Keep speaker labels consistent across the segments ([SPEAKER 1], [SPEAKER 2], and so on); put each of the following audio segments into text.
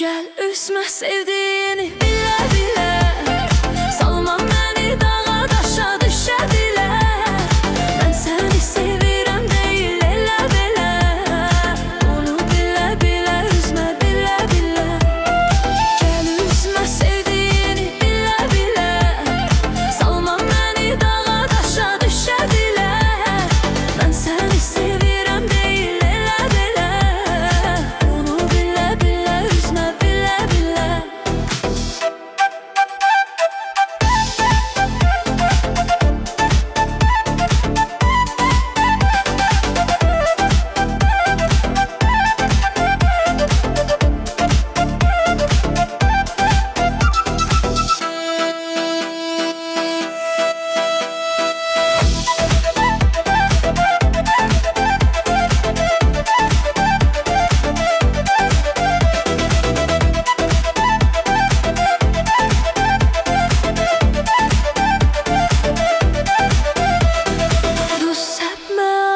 [SPEAKER 1] Gel üzme sevdiğini bile bile, salma beni dağa taşa düşe dile. Ben seni sevirem değil elə belə, onu bile bile üzme bile bile. Gel üzme sevdiğini bile bile, salma beni dağa taşa düşe dile. Ben seni sevirem değil elə belə, onu bile bile üzme bile bile.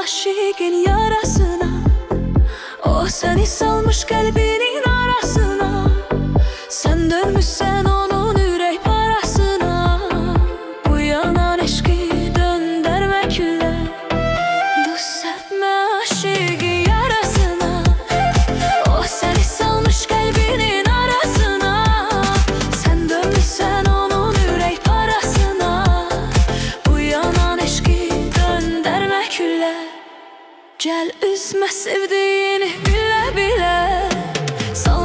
[SPEAKER 1] Aşığın yarasına, o seni salmış kalbinin arasına. Sen dönmüşsen onun yürek parasına, bu yanan eşki döndürme küle. Dost etme aşığın yarasına, o seni salmış kalbinin arasına. Sen dönmüşsen onun yürek parasına, bu yanan eşki döndürme küle. Gel üzme sevdiğini bile bile, sal